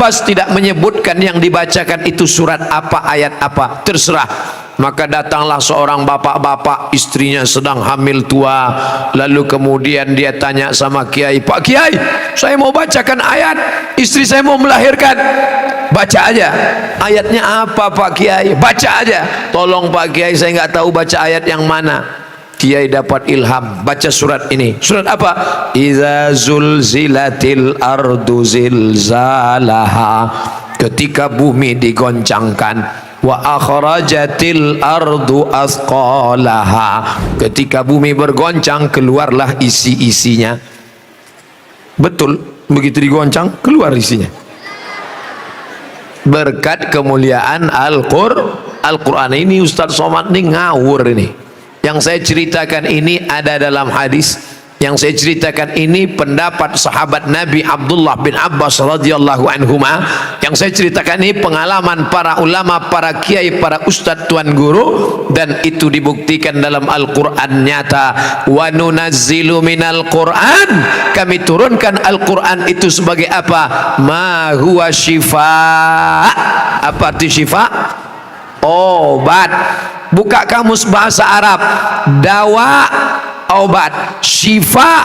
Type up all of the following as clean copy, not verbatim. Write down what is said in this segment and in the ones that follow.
Abbas tidak menyebutkan yang dibacakan itu surat apa, ayat apa, terserah. Maka datanglah seorang bapak-bapak, istrinya sedang hamil tua. Lalu kemudian dia tanya sama kiai, Pak Kiai, saya mau bacakan ayat, istri saya mau melahirkan. Baca aja. Ayatnya apa Pak Kiai? Baca aja. Tolong Pak Kiai, saya nggak tahu baca ayat yang mana. Kiai dapat ilham, baca surat ini. Surat apa? Iza zulzilatil ardu zilzalaha. Ketika bumi digoncangkan. Wa akhrajatil ardu asqalaha. Ketika bumi bergoncang, keluarlah isi-isinya. Betul, begitu digoncang keluar isinya. Berkat kemuliaan Al-Quran. Ini Ustaz Somad ini ngawur ini. Yang saya ceritakan ini ada dalam hadis. Yang saya ceritakan ini pendapat sahabat Nabi Abdullah bin Abbas radhiyallahu anhuma. Yang saya ceritakan ini pengalaman para ulama, para kiai, para ustadz tuan guru, dan itu dibuktikan dalam Al-Quran nyata. Wa nunazzilu minal Quran, kami turunkan Al-Quran itu sebagai apa? Ma huwa syifa. Apa arti syifa? Obat. Buka kamus bahasa Arab. Dawa, obat. Syifa,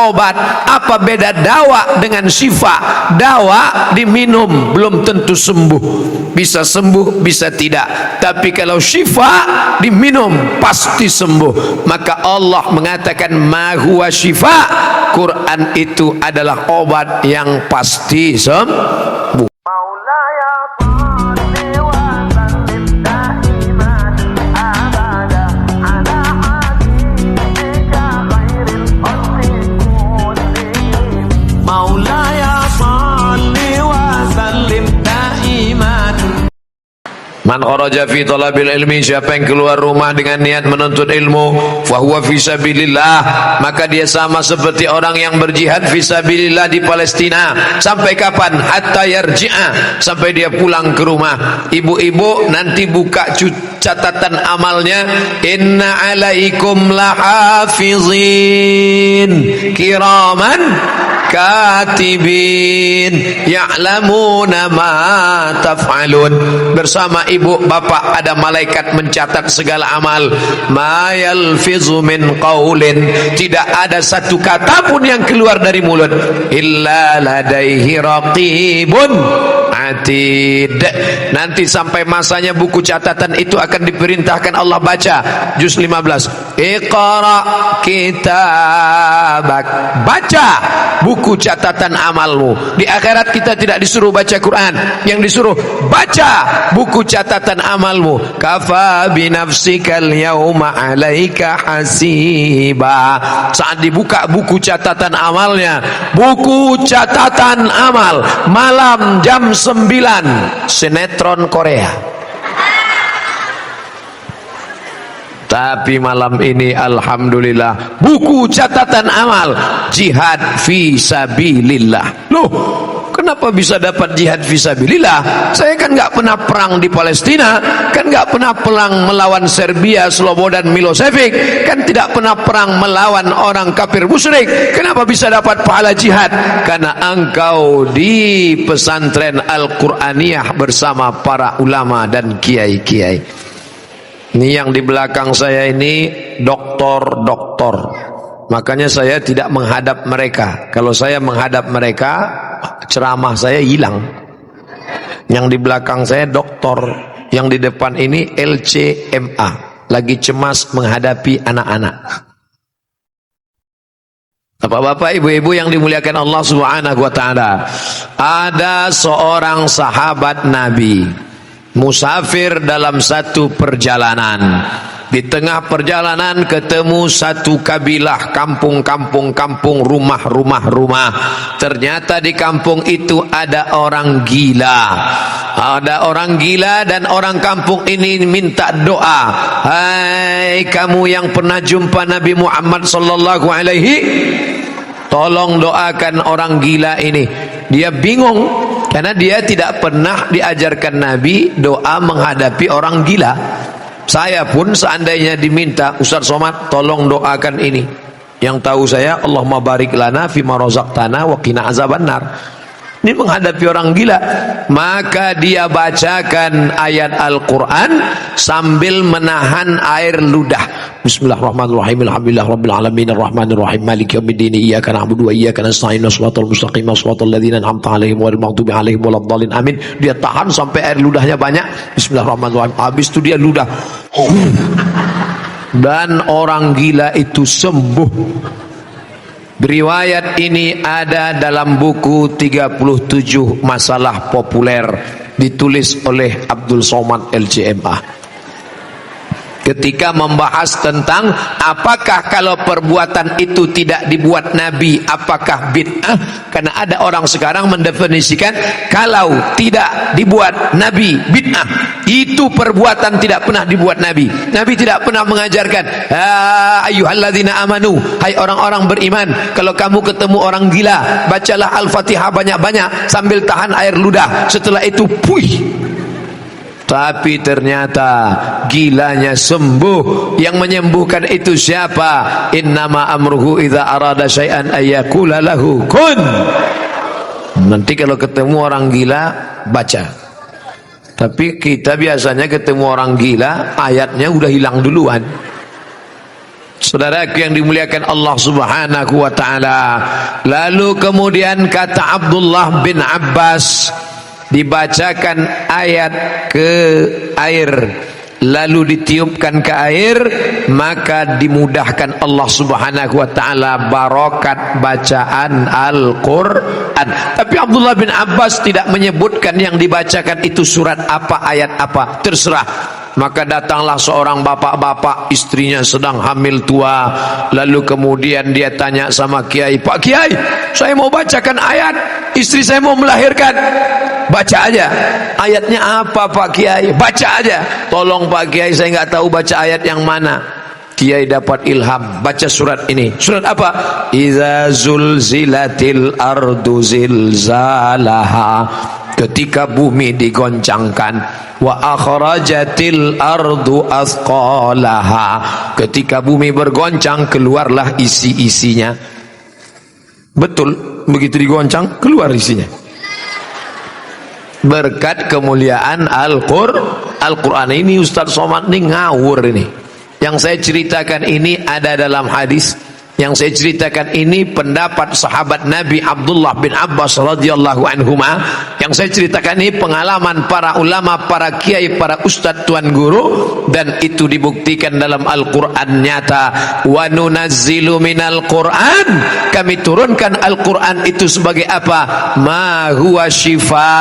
obat. Apa beda dawa dengan syifa? Dawa diminum belum tentu sembuh, bisa sembuh bisa tidak. Tapi kalau syifa diminum pasti sembuh. Maka Allah mengatakan ma huwa syifa, Quran itu adalah obat yang pasti sembuh. Man kharaja fi talabil ilmi, siapa yang keluar rumah dengan niat menuntut ilmu, fahuwa fi sabilillah, maka dia sama seperti orang yang berjihad fi sabilillah di Palestina. Sampai kapan? Hatta yarji'a, sampai dia pulang ke rumah. Ibu-ibu nanti buka catatan amalnya, inna alaikum lahafizin kiraman katibin ya'lamuna ma taf'alun. Bersama ibu bapak ada malaikat mencatat segala amal. Ma yalfizu min qaulin, tidak ada satu kata pun yang keluar dari mulut, illa ladaihi raqibun atid. Nanti sampai masanya buku catatan itu akan diperintahkan Allah baca juz 15. Iqra kitabak, baca buku catatan amalmu. Di akhirat kita tidak disuruh baca Quran, yang disuruh baca buku catatan amalmu. Kafa binafsikal yauma alaika hasiba. Saat dibuka buku catatan amalnya, buku catatan amal, malam jam 9, sinetron Korea. Tapi malam ini alhamdulillah buku catatan amal jihad fi sabilillah. Loh, kenapa bisa dapat jihad fi sabilillah? Saya kan nggak pernah perang di Palestina, kan nggak pernah perang melawan Serbia, Slobodan Milosevic, kan tidak pernah perang melawan orang kafir musyrik. Kenapa bisa dapat pahala jihad? Karena engkau di pesantren Al-Quraniyah bersama para ulama dan kiai-kiai. Ini yang di belakang saya ini doktor-doktor. Makanya saya tidak menghadap mereka. Kalau saya menghadap mereka, ceramah saya hilang. Yang di belakang saya doktor, yang di depan ini LCMA, lagi cemas menghadapi anak-anak. Bapak-bapak, ibu-ibu yang dimuliakan Allah Subhanahu wa taala. Ada seorang sahabat Nabi musafir dalam satu perjalanan. Di tengah perjalanan ketemu satu kabilah, kampung, rumah. Ternyata di kampung itu ada orang gila. Ada orang gila dan orang kampung ini minta doa. Hai kamu yang pernah jumpa Nabi Muhammad sallallahu alaihi, tolong doakan orang gila ini. Dia bingung karena dia tidak pernah diajarkan Nabi doa menghadapi orang gila. Saya pun seandainya diminta, Ustaz Somad tolong doakan ini, yang tahu saya Allahumma barik lana fima razaqtana wa qina azabannar. Ini menghadapi orang gila. Maka dia bacakan ayat Al-Quran sambil menahan air ludah. Bismillahirrahmanirrahim. Alhamdulillah Rabbil Alamin Ar-Rahmanirrahim Maliki Yawmiddin Iyyaka na'budu wa iyyaka nasta'in Shiratal mustaqim Shiratal ladzina an'amta 'alaihim ghairil maghdubi 'alaihim waladdallin. Amin. Dia tahan sampai air ludahnya banyak. Bismillahirrahmanirrahim. Habis itu dia ludah. Dan orang gila itu sembuh. Riwayat ini ada dalam buku 37 masalah populer ditulis oleh Abdul Somad LCMA. Ketika membahas tentang apakah kalau perbuatan itu tidak dibuat Nabi, apakah bid'ah? Karena ada orang sekarang mendefinisikan kalau tidak dibuat Nabi bid'ah, itu perbuatan tidak pernah dibuat Nabi. Nabi tidak pernah mengajarkan ayyuhalladzina amanu, hai orang-orang beriman, kalau kamu ketemu orang gila, bacalah Al-Fatihah banyak-banyak sambil tahan air ludah, setelah itu puih. Tapi ternyata gilanya sembuh. Yang menyembuhkan itu siapa? Innama amruhu idza arada syai'an ayyakula lahu kun. Nanti kalau ketemu orang gila baca. Tapi kita biasanya ketemu orang gila ayatnya udah hilang duluan. Saudaraku yang dimuliakan Allah Subhanahu wa taala. Lalu kemudian kata Abdullah bin Abbas, dibacakan ayat ke air lalu ditiupkan ke air, maka dimudahkan Allah Subhanahu wa taala barokat bacaan Al-Qur'an. Tapi Abdullah bin Abbas tidak menyebutkan yang dibacakan itu surat apa, ayat apa, terserah. Maka datanglah seorang bapak-bapak, istrinya sedang hamil tua. Lalu kemudian dia tanya sama kiai, "Pak Kiai, saya mau bacakan ayat, istri saya mau melahirkan." "Baca aja." "Ayatnya apa Pak Kiai?" "Baca aja." "Tolong Pak Kiai, saya nggak tahu baca ayat yang mana." Kiai dapat ilham, baca surat ini. Surat apa? Idza zulzilatil ardu zilzalaha, ketika bumi digoncangkan. Wa akhrajatil ardu asqalaha, ketika bumi bergoncang keluarlah isi-isinya. Betul, begitu digoncang keluar isinya. Berkat kemuliaan Al-Quran ini Ustaz Somad ini ngawur ini. Yang saya ceritakan ini ada dalam hadis. Yang saya ceritakan ini pendapat sahabat Nabi Abdullah bin Abbas radhiyallahu anhuma. Yang saya ceritakan ini pengalaman para ulama, para kiai, para ustadz tuan guru, dan itu dibuktikan dalam Al-Quran nyata. Wa nunazzilu minal Quran, kami turunkan Al-Quran itu sebagai apa? Ma huwa syifa.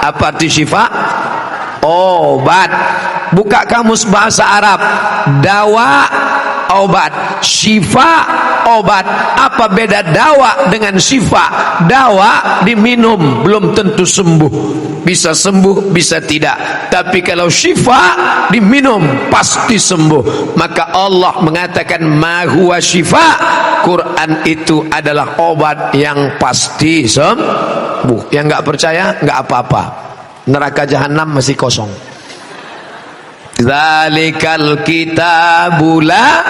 Apa arti syifa? Obat. Buka kamus bahasa Arab. Dawa obat, syifa obat. Apa beda dawa dengan syifa? Dawa diminum belum tentu sembuh, bisa sembuh bisa tidak. Tapi kalau syifa diminum pasti sembuh. Maka Allah mengatakan ma huwa syifa, Quran itu adalah obat yang pasti sembuh. Yang nggak percaya nggak apa-apa, neraka jahanam masih kosong. Dzalikal kitabu la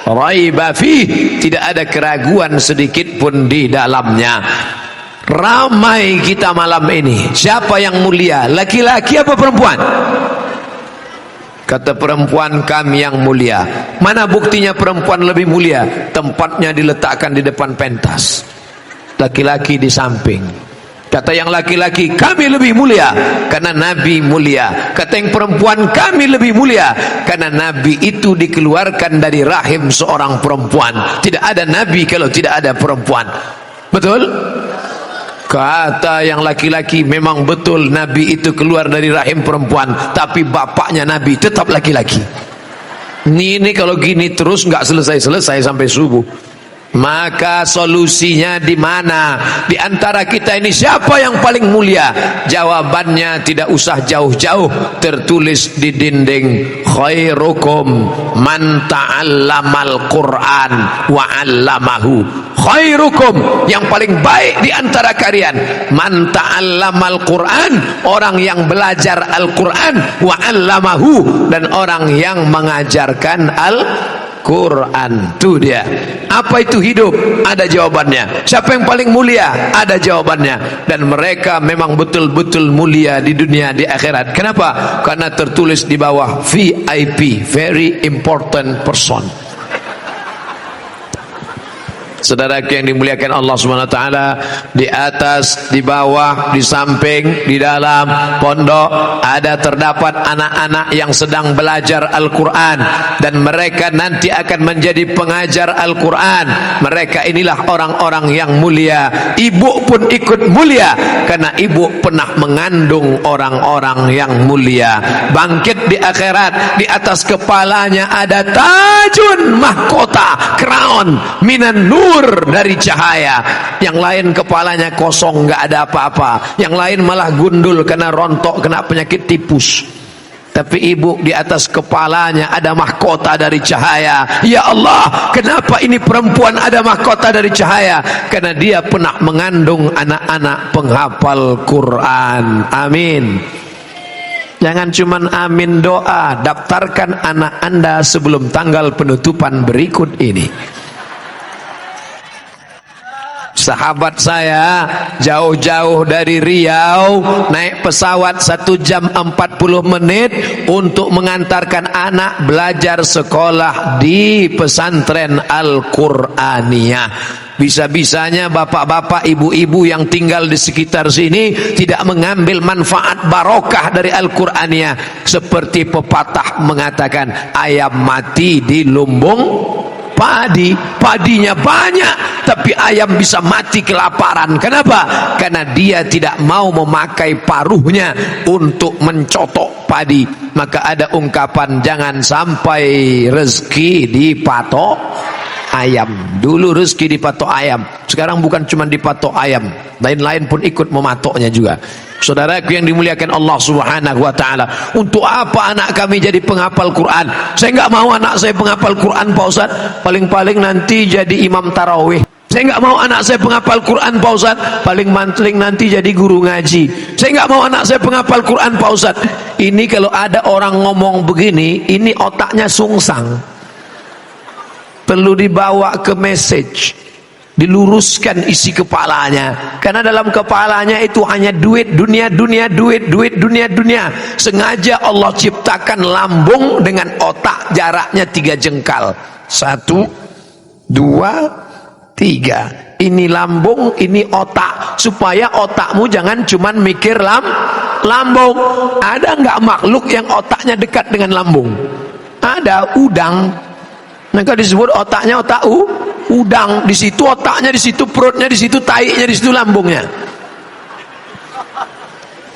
raiba fih, tidak ada keraguan sedikit pun di dalamnya. Ramai kita malam ini, siapa yang mulia, laki-laki apa perempuan? Kata perempuan, kami yang mulia. Mana buktinya perempuan lebih mulia? Tempatnya diletakkan di depan pentas, laki-laki di samping. Kata yang laki-laki, kami lebih mulia karena Nabi mulia. Kata yang perempuan, kami lebih mulia karena Nabi itu dikeluarkan dari rahim seorang perempuan. Tidak ada Nabi kalau tidak ada perempuan. Betul? Kata yang laki-laki, memang betul Nabi itu keluar dari rahim perempuan, tapi bapaknya Nabi tetap laki-laki. Ini kalau gini terus nggak selesai-selesai sampai subuh. Maka solusinya di mana? Di antara kita ini siapa yang paling mulia? Jawabannya tidak usah jauh-jauh, tertulis di dinding. Khairukum man ta'allamal Qur'an wa 'allamahu. Khairukum, yang paling baik di antara kalian, man ta'allamal Qur'an, orang yang belajar Al-Qur'an, wa 'allamahu, dan orang yang mengajarkan Quran. Tuh dia. Apa itu hidup? Ada jawabannya. Siapa yang paling mulia? Ada jawabannya. Dan mereka memang betul-betul mulia di dunia, di akhirat. Kenapa? Karena tertulis di bawah VIP, very important person. Saudara yang dimuliakan Allah Subhanahu wa taala, di atas, di bawah, di samping, di dalam pondok ada terdapat anak-anak yang sedang belajar Al-Qur'an dan mereka nanti akan menjadi pengajar Al-Qur'an. Mereka inilah orang-orang yang mulia. Ibu pun ikut mulia karena ibu pernah mengandung orang-orang yang mulia. Bangkit di akhirat, di atas kepalanya ada tajun, mahkota, crown minan nur, dari cahaya. Yang lain kepalanya kosong, nggak ada apa-apa. Yang lain malah gundul kena rontok, kena penyakit tipus. Tapi ibu di atas kepalanya ada mahkota dari cahaya. Ya Allah, kenapa ini perempuan ada mahkota dari cahaya? Karena dia pernah mengandung anak-anak penghafal Quran. Amin. Jangan cuman amin doa, daftarkan anak Anda sebelum tanggal penutupan berikut ini. Sahabat saya jauh-jauh dari Riau naik pesawat 1 jam 40 menit untuk mengantarkan anak belajar sekolah di pesantren Al-Qur'aniyah. Bisa-bisanya bapak-bapak, ibu-ibu yang tinggal di sekitar sini tidak mengambil manfaat barokah dari Al-Qur'aniyah. Seperti pepatah mengatakan, ayam mati di lumbung padi, padinya banyak tapi ayam bisa mati kelaparan. Kenapa? Karena dia tidak mau memakai paruhnya untuk mencotok padi. Maka ada ungkapan, jangan sampai rezeki dipatok ayam. Dulu rezeki dipatok ayam, sekarang bukan cuma dipatok ayam, lain-lain pun ikut mematoknya juga. Saudaraku yang dimuliakan Allah Subhanahu wa taala, untuk apa anak kami jadi penghafal Quran? Saya enggak mau anak saya penghafal Quran, Pak Ustaz. Paling-paling nanti jadi imam tarawih. Saya enggak mau anak saya penghafal Quran, Pak Ustaz. Paling-paling nanti jadi guru ngaji. Saya enggak mau anak saya penghafal Quran, Pak Ustaz. Ini kalau ada orang ngomong begini, ini otaknya sungsang. Perlu dibawa ke message, diluruskan isi kepalanya, karena dalam kepalanya itu hanya duit, dunia, dunia, duit, duit, dunia, dunia. Sengaja Allah ciptakan lambung dengan otak jaraknya 3 jengkal, 1, 2, 3. Ini lambung, ini otak, supaya otakmu jangan cuman mikir lambung. Ada nggak makhluk yang otaknya dekat dengan lambung? Ada, udang. Maka disebut otaknya otak udang. Di situ otaknya, di situ perutnya, di situ taiknya, di situ lambungnya.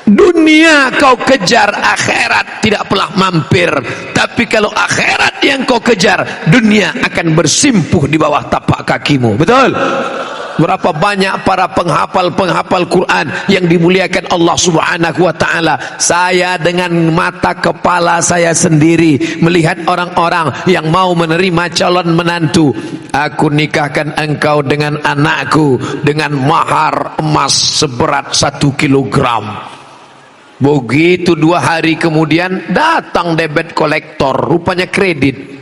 Dunia kau kejar, akhirat tidak pernah mampir. Tapi kalau akhirat yang kau kejar, dunia akan bersimpuh di bawah tapak kakimu. Betul? Berapa banyak para penghafal-penghafal Quran yang dimuliakan Allah Subhanahu wa taala. Saya dengan mata kepala saya sendiri melihat orang-orang yang mau menerima calon menantu. Aku nikahkan engkau dengan anakku dengan mahar emas seberat 1 kilogram. Begitu 2 hari kemudian datang debit kolektor, rupanya kredit.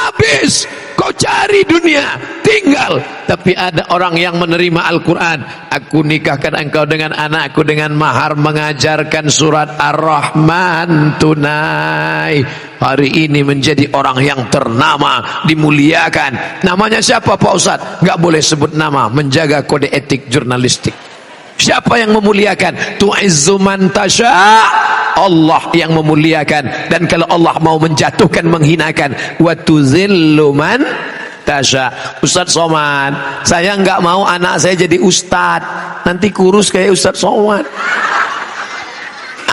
Habis kau cari dunia, tinggal. Tapi ada orang yang menerima Al-Quran. Aku nikahkan engkau dengan anakku dengan mahar mengajarkan surat Ar-Rahman tunai. Hari ini menjadi orang yang ternama, dimuliakan. Namanya siapa, Pak Ustaz? Nggak boleh sebut nama, menjaga kode etik jurnalistik. Siapa yang memuliakan? Tu'izzu man tasha', Allah yang memuliakan. Dan kalau Allah mau menjatuhkan, menghinakan, wa tuzillu man tasha'. Ustaz Somad, saya enggak mau anak saya jadi ustaz, nanti kurus kayak Ustaz Somad.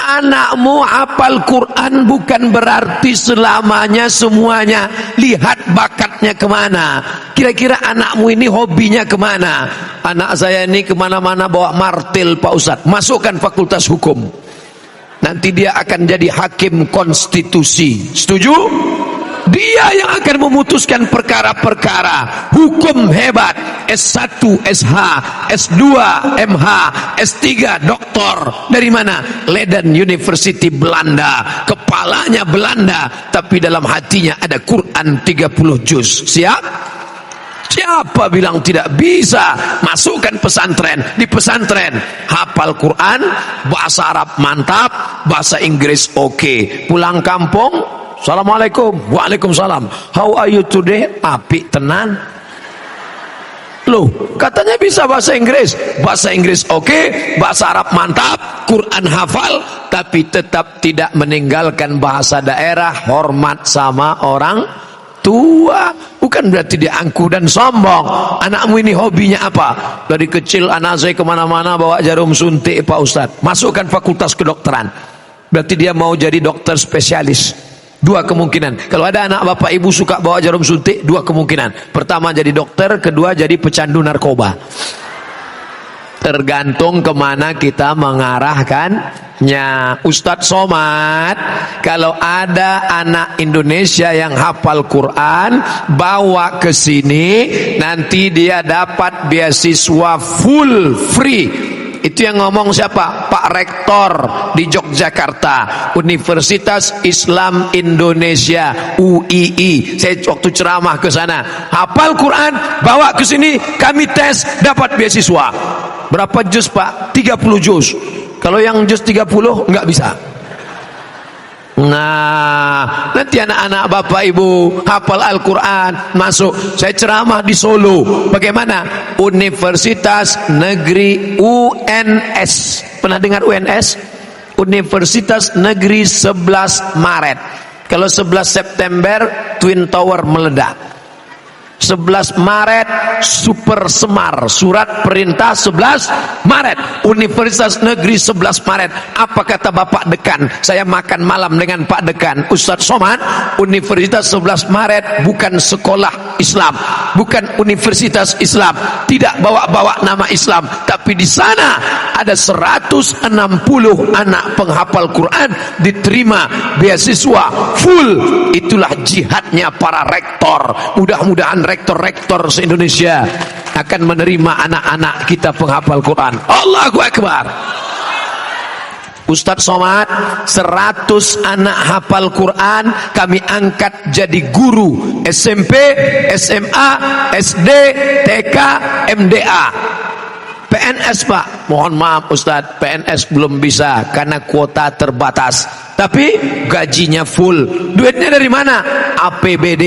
Anakmu hafal Quran bukan berarti selamanya semuanya. Lihat bakatnya kemana. Kira-kira anakmu ini hobinya kemana? Anak saya ini kemana-mana bawa martil, Pak Ustadz. Masukkan fakultas hukum, nanti dia akan jadi hakim konstitusi. Setuju? Dia yang akan memutuskan perkara-perkara hukum hebat. S1, SH, S2, MH, S3, doktor. Dari mana? Leiden University Belanda. Kepala kepalanya Belanda tapi dalam hatinya ada Quran 30 juz. Siap? Siapa bilang tidak bisa? Masukkan pesantren. Di pesantren hafal Quran, bahasa Arab mantap, bahasa Inggris oke. Pulang kampung, Assalamualaikum. Waalaikumsalam. How are you today? Apik tenan. Loh, katanya bisa bahasa Inggris. Bahasa Inggris oke, bahasa Arab mantap, Quran hafal, tapi tetap tidak meninggalkan bahasa daerah, hormat sama orang tua. Bukan berarti dia angkuh dan sombong. Anakmu ini hobinya apa? Dari kecil anak saya kemana-mana bawa jarum suntik Pak Ustadz. Masukkan fakultas kedokteran. Berarti dia mau jadi dokter spesialis. Dua kemungkinan. Kalau ada anak bapak ibu suka bawa jarum suntik, dua kemungkinan. Pertama jadi dokter, kedua jadi pecandu narkoba. Tergantung kemana kita mengarahkannya. Ustadz Somad, kalau ada anak Indonesia yang hafal Quran, bawa ke sini, nanti dia dapat beasiswa full free. Itu yang ngomong siapa? Pak Rektor di Yogyakarta, Universitas Islam Indonesia, UII. Saya waktu ceramah ke sana, hafal Quran, bawa ke sini, kami tes, dapat beasiswa. Berapa juz Pak? 30 juz. Kalau yang juz 30 nggak bisa. Nah, nanti anak-anak bapak ibu hafal Al-Quran masuk. Saya ceramah di Solo. Bagaimana? Universitas Negeri UNS. Pernah dengar UNS? Universitas Negeri 11 Maret. Kalau 11 September Twin Tower meledak. 11 Maret Super Semar, surat perintah 11 Maret, Universitas Negeri 11 Maret. Apa kata Bapak Dekan? Saya makan malam dengan Pak Dekan, Ustadz Somad. Universitas 11 Maret bukan sekolah Islam, bukan universitas Islam, tidak bawa-bawa nama Islam, tapi di sana ada 160 anak penghafal Quran diterima beasiswa full. Itulah jihadnya para rektor. Mudah-mudahan rektor-rektor se-Indonesia akan menerima anak-anak kita penghafal Quran. Allahu Akbar. Ustadz Somad, 100 anak hafal Quran kami angkat jadi guru SMP, SMA, SD, TK, MDA. PNS Pak, mohon maaf Ustadz, PNS belum bisa karena kuota terbatas, tapi gajinya full. Duitnya dari mana? APBD.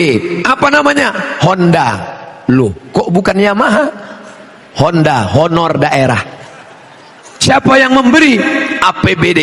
Apa namanya? Honda. Loh, kok bukan Yamaha? Honda, honor daerah. Siapa yang memberi? APBD.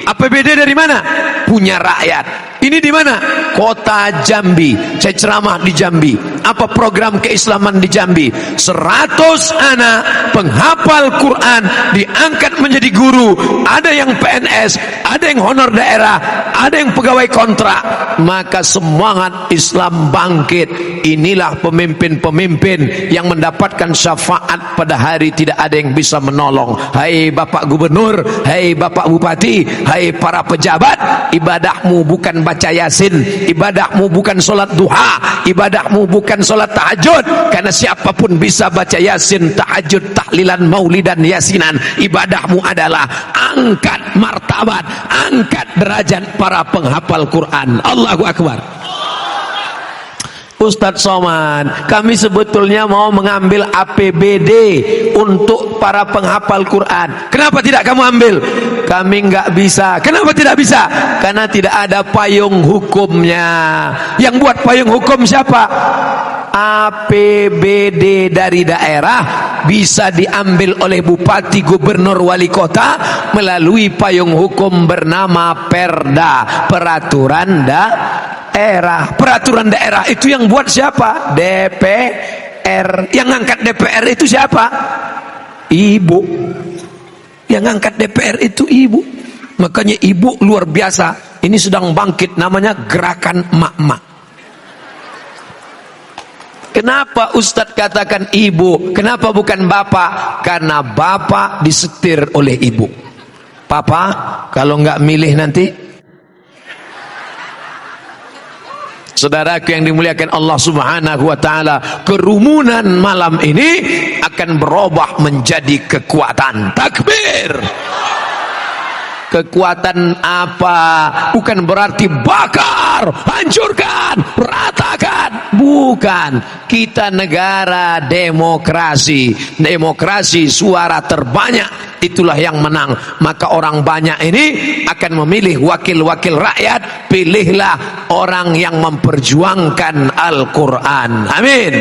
APBD dari mana? Punya rakyat. Ini di mana? Kota Jambi. Saya ceramah di Jambi. Apa program keislaman di Jambi? 100 anak penghafal Quran diangkat menjadi guru. Ada yang PNS, ada yang honor daerah, ada yang pegawai kontrak. Maka semangat Islam bangkit. Inilah pemimpin-pemimpin yang mendapatkan syafaat pada hari tidak ada yang bisa menolong. Hai Bapak Gubernur, hai Bapak Bupati, hai para pejabat, ibadahmu bukan baca Yasin, ibadahmu bukan sholat duha, ibadahmu bukan sholat tahajud, karena siapapun bisa baca Yasin, tahajud, tahlilan, maulidan, yasinan. Ibadahmu adalah angkat martabat, angkat derajat para penghafal Quran. Allahu Akbar. Ustadz Somad, kami sebetulnya mau mengambil APBD untuk para penghafal Quran. Kenapa tidak kamu ambil? Kami nggak bisa. Kenapa tidak bisa? Karena tidak ada payung hukumnya. Yang buat payung hukum siapa? APBD dari daerah bisa diambil oleh bupati, gubernur, wali kota melalui payung hukum bernama Perda, peraturan daerah. Peraturan daerah itu yang buat siapa? DPR. Yang ngangkat DPR itu siapa? Ibu. Yang ngangkat DPR itu ibu. Makanya ibu luar biasa. Ini sedang bangkit, namanya gerakan emak-emak. Kenapa Ustadz katakan ibu? Kenapa bukan bapak? Karena bapak disetir oleh ibu. Papa kalau nggak milih nanti. Saudaraku yang dimuliakan Allah Subhanahu wa taala, kerumunan malam ini akan berubah menjadi kekuatan. Takbir. Kekuatan apa? Bukan berarti bakar, hancurkan, ratakan. Bukan. Kita negara demokrasi. Demokrasi suara terbanyak, itulah yang menang. Maka orang banyak ini akan memilih wakil-wakil rakyat. Pilihlah orang yang memperjuangkan Al-Quran. Amin.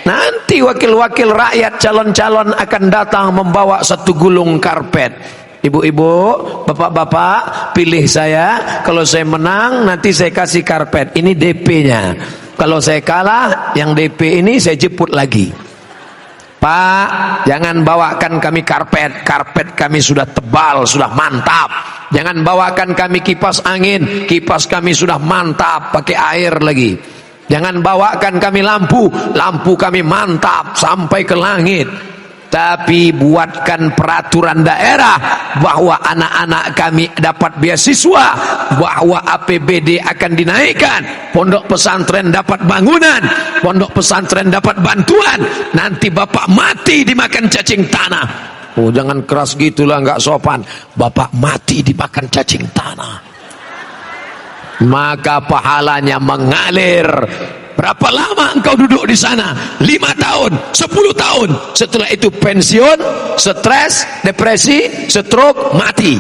Nanti wakil-wakil rakyat calon-calon akan datang membawa satu gulung karpet. Ibu-ibu, bapak-bapak, pilih saya. Kalau saya menang, nanti saya kasih karpet. Ini DP-nya. Kalau saya kalah, yang DP ini saya jemput lagi. Pak, jangan bawakan kami karpet. Karpet kami sudah tebal, sudah mantap. Jangan bawakan kami kipas angin. Kipas kami sudah mantap, pakai air lagi. Jangan bawakan kami lampu. Lampu kami mantap sampai ke langit. Tapi buatkan peraturan daerah bahwa anak-anak kami dapat beasiswa, bahwa APBD akan dinaikkan, pondok pesantren dapat bangunan, pondok pesantren dapat bantuan. Nanti bapak mati dimakan cacing tanah. Oh, jangan keras gitulah, nggak sopan. Bapak mati dimakan cacing tanah, maka pahalanya mengalir. Berapa lama engkau duduk di sana? 5 tahun, 10 tahun. Setelah itu pensiun, stres, depresi, stroke, mati.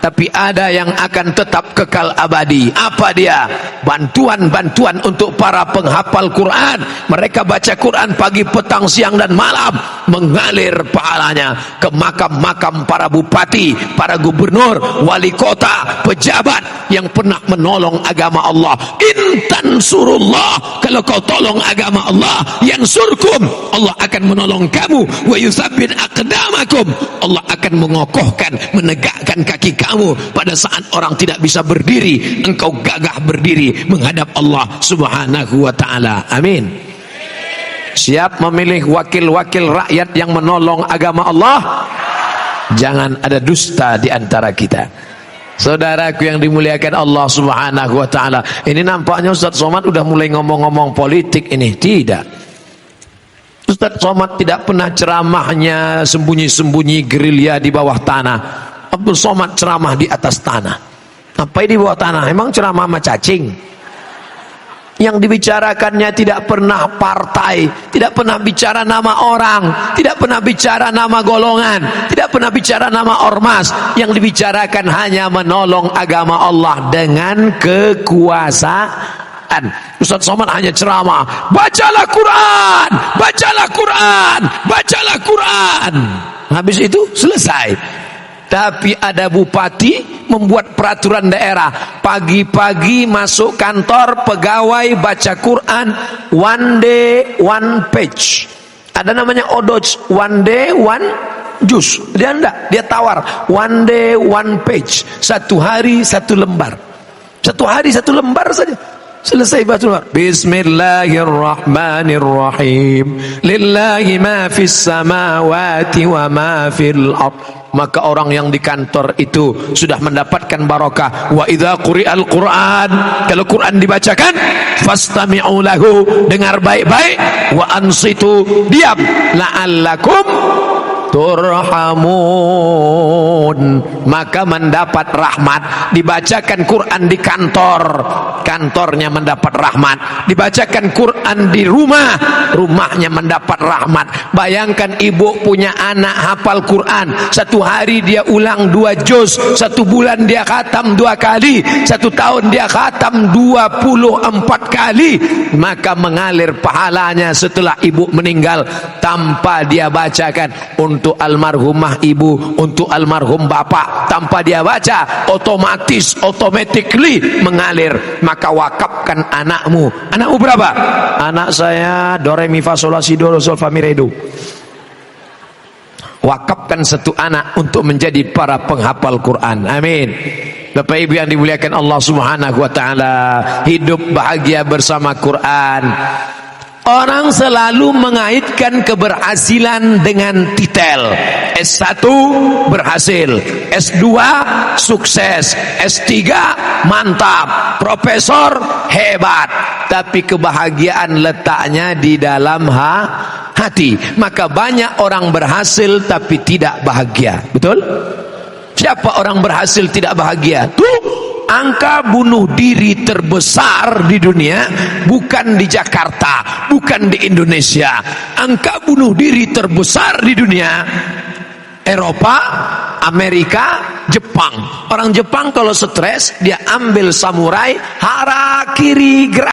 Tapi ada yang akan tetap kekal abadi. Apa dia? Bantuan-bantuan untuk para penghafal Quran. Mereka baca Quran pagi, petang, siang dan malam. Mengalir pahalanya ke makam-makam para bupati, para gubernur, wali kota, pejabat yang pernah menolong agama Allah. Intan surullah, kalau kau tolong agama Allah, yansurkum, Allah akan menolong kamu. Wa yutsabbit aqdamakum, Allah akan mengokohkan, menegakkan kaki kamu pada saat orang tidak bisa berdiri. Engkau gagah berdiri menghadap Allah Subhanahu wa ta'ala. Amin. Siap memilih wakil-wakil rakyat yang menolong agama Allah? Jangan ada dusta di antara kita. Saudaraku yang dimuliakan Allah Subhanahu wa ta'ala, ini nampaknya Ustaz Somad udah mulai ngomong-ngomong politik ini. Tidak. Ustaz Somad tidak pernah ceramahnya sembunyi-sembunyi gerilya di bawah tanah. Abdul Somad ceramah di atas tanah. Apa di bawah tanah? Emang ceramah sama cacing? Yang dibicarakannya tidak pernah partai, tidak pernah bicara nama orang, tidak pernah bicara nama golongan, tidak pernah bicara nama ormas. Yang dibicarakan hanya menolong agama Allah dengan kekuasaan. Ustaz Somad hanya ceramah, bacalah Quran, bacalah Quran, bacalah Quran. Habis itu selesai. Tapi ada bupati membuat peraturan daerah, pagi-pagi masuk kantor pegawai baca Quran, one day one page. Ada namanya odoj, one day one juz. Dia enggak, dia tawar one day one page, satu hari satu lembar, satu hari satu lembar saja. Selesai baca Bismillahirrahmanirrahim, lillahi ma fis samawati wa ma fil ard. Maka orang yang di kantor itu sudah mendapatkan barokah. Wa idza quri'al Qur'an, kalau Quran dibacakan, fastami'u lahu, dengar baik-baik, wa ansitu, diam, la'allakum turhamun, maka mendapat rahmat. Dibacakan Quran di kantor, kantornya mendapat rahmat. Dibacakan Quran di rumah, rumahnya mendapat rahmat. Bayangkan ibu punya anak hafal Quran, satu hari dia ulang 2 juz, 1 bulan dia khatam 2 kali, 1 tahun dia khatam 24 kali, maka mengalir pahalanya setelah ibu meninggal tanpa dia bacakan. Untuk almarhumah ibu, untuk almarhum bapak, tanpa dia baca, otomatis, automatically mengalir. Maka wakafkan anakmu. Anakmu berapa? Anak saya do re mi fa sol la si do sol fa mi re do. Wakafkan satu anak untuk menjadi para penghafal Quran. Amin. Bapak Ibu yang dimuliakan Allah Subhanahu wa ta'ala, hidup bahagia bersama Quran. Orang selalu mengaitkan keberhasilan dengan titel. S1 berhasil, S2 sukses, S3 mantap, profesor hebat. Tapi kebahagiaan letaknya di dalam hati. Maka banyak orang berhasil tapi tidak bahagia. Betul? Siapa orang berhasil tidak bahagia? Tuh, angka bunuh diri terbesar di dunia bukan di Jakarta, bukan di Indonesia. Angka bunuh diri terbesar di dunia Eropa, Amerika, Jepang. Orang Jepang kalau stres dia ambil samurai, harakiri gerak